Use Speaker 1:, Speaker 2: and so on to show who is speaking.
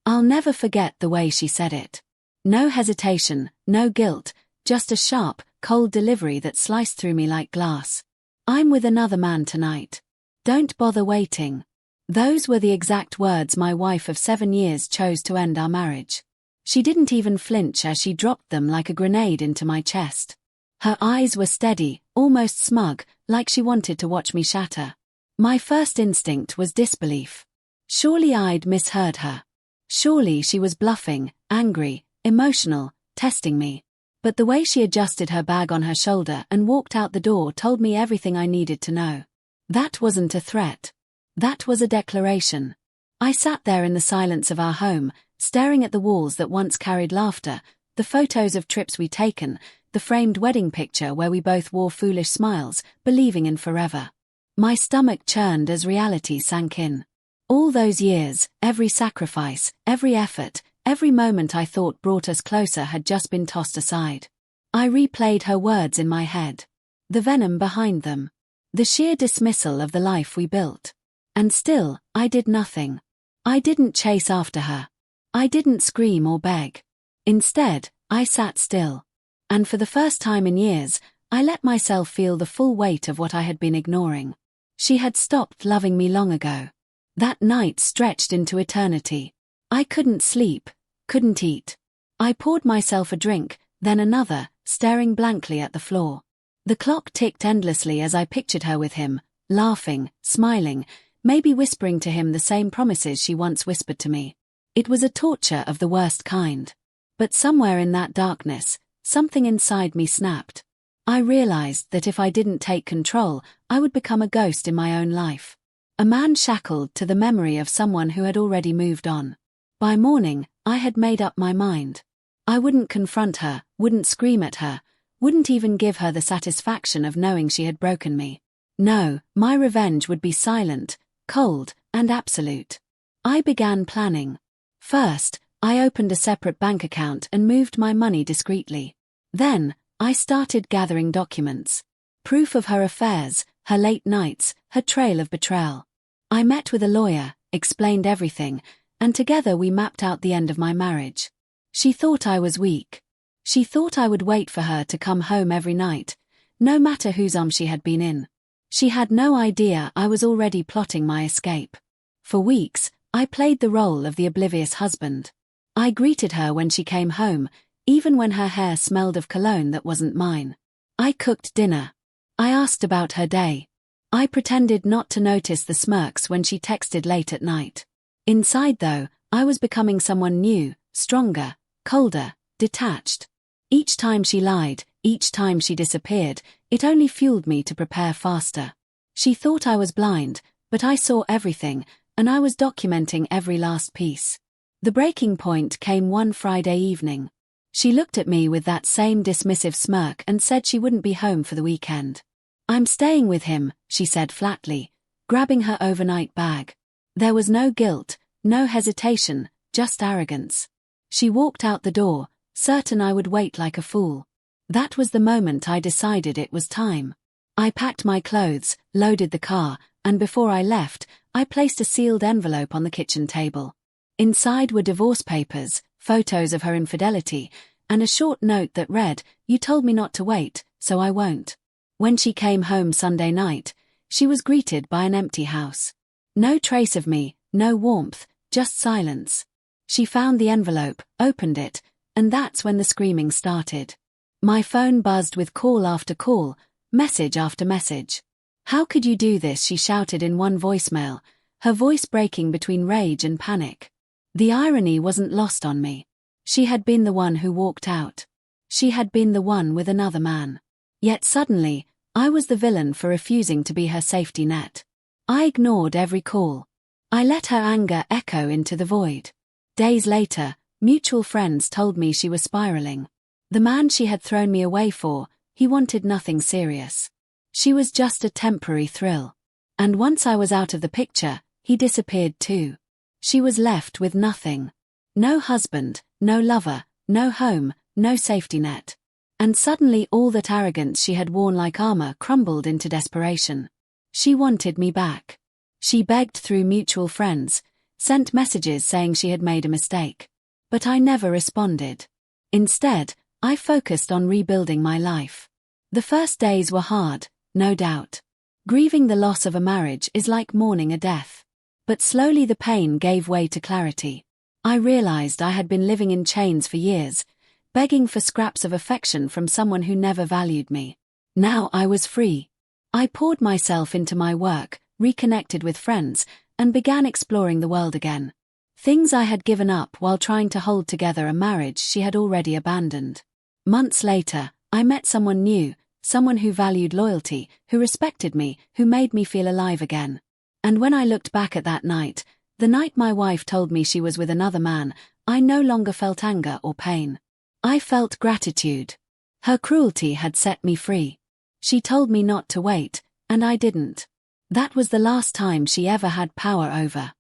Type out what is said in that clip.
Speaker 1: I'll never forget the way she said it. No hesitation, no guilt, just a sharp, cold delivery that sliced through me like glass. I'm with another man tonight. Don't bother waiting. Those were the exact words my wife of 7 years chose to end our marriage. She didn't even flinch as she dropped them like a grenade into my chest. Her eyes were steady, almost smug, like she wanted to watch me shatter. My first instinct was disbelief. Surely I'd misheard her. Surely she was bluffing, angry, emotional, testing me. But the way she adjusted her bag on her shoulder and walked out the door told me everything I needed to know. That wasn't a threat. That was a declaration. I sat there in the silence of our home, staring at the walls that once carried laughter, the photos of trips we'd taken, the framed wedding picture where we both wore foolish smiles, believing in forever. My stomach churned as reality sank in. All those years, every sacrifice, every effort, every moment I thought brought us closer had just been tossed aside. I replayed her words in my head. The venom behind them. The sheer dismissal of the life we built. And still, I did nothing. I didn't chase after her. I didn't scream or beg. Instead, I sat still. And for the first time in years, I let myself feel the full weight of what I had been ignoring. She had stopped loving me long ago. That night stretched into eternity. I couldn't sleep, couldn't eat. I poured myself a drink, then another, staring blankly at the floor. The clock ticked endlessly as I pictured her with him, laughing, smiling, maybe whispering to him the same promises she once whispered to me. It was a torture of the worst kind. But somewhere in that darkness, something inside me snapped. I realized that if I didn't take control, I would become a ghost in my own life. A man shackled to the memory of someone who had already moved on. By morning, I had made up my mind. I wouldn't confront her, wouldn't scream at her, wouldn't even give her the satisfaction of knowing she had broken me. No, my revenge would be silent, cold, and absolute. I began planning. First, I opened a separate bank account and moved my money discreetly. Then, I started gathering documents. Proof of her affairs, her late nights, her trail of betrayal. I met with a lawyer, explained everything, and together we mapped out the end of my marriage. She thought I was weak. She thought I would wait for her to come home every night, no matter whose arms she had been in. She had no idea I was already plotting my escape. For weeks, I played the role of the oblivious husband. I greeted her when she came home, even when her hair smelled of cologne that wasn't mine. I cooked dinner. I asked about her day. I pretended not to notice the smirks when she texted late at night. Inside though, I was becoming someone new, stronger, colder, detached. Each time she lied, each time she disappeared, it only fueled me to prepare faster. She thought I was blind, but I saw everything, and I was documenting every last piece. The breaking point came one Friday evening. She looked at me with that same dismissive smirk and said she wouldn't be home for the weekend. "I'm staying with him," she said flatly, grabbing her overnight bag. There was no guilt, no hesitation, just arrogance. She walked out the door, certain I would wait like a fool. That was the moment I decided it was time. I packed my clothes, loaded the car, and before I left, I placed a sealed envelope on the kitchen table. Inside were divorce papers, photos of her infidelity, and a short note that read, "You told me not to wait, so I won't." When she came home Sunday night, she was greeted by an empty house. No trace of me, no warmth, just silence. She found the envelope, opened it, and that's when the screaming started. My phone buzzed with call after call, message after message. "How could you do this?" she shouted in one voicemail, her voice breaking between rage and panic. The irony wasn't lost on me. She had been the one who walked out. She had been the one with another man. Yet suddenly, I was the villain for refusing to be her safety net. I ignored every call. I let her anger echo into the void. Days later, mutual friends told me she was spiraling. The man she had thrown me away for, he wanted nothing serious. She was just a temporary thrill. And once I was out of the picture, he disappeared too. She was left with nothing. No husband, no lover, no home, no safety net. And suddenly all that arrogance she had worn like armor crumbled into desperation. She wanted me back. She begged through mutual friends, sent messages saying she had made a mistake. But I never responded. Instead, I focused on rebuilding my life. The first days were hard, no doubt. Grieving the loss of a marriage is like mourning a death. But slowly the pain gave way to clarity. I realized I had been living in chains for years, begging for scraps of affection from someone who never valued me. Now I was free. I poured myself into my work, reconnected with friends, and began exploring the world again. Things I had given up while trying to hold together a marriage she had already abandoned. Months later, I met someone new, someone who valued loyalty, who respected me, who made me feel alive again. And when I looked back at that night, the night my wife told me she was with another man, I no longer felt anger or pain. I felt gratitude. Her cruelty had set me free. She told me not to wait, and I didn't. That was the last time she ever had power over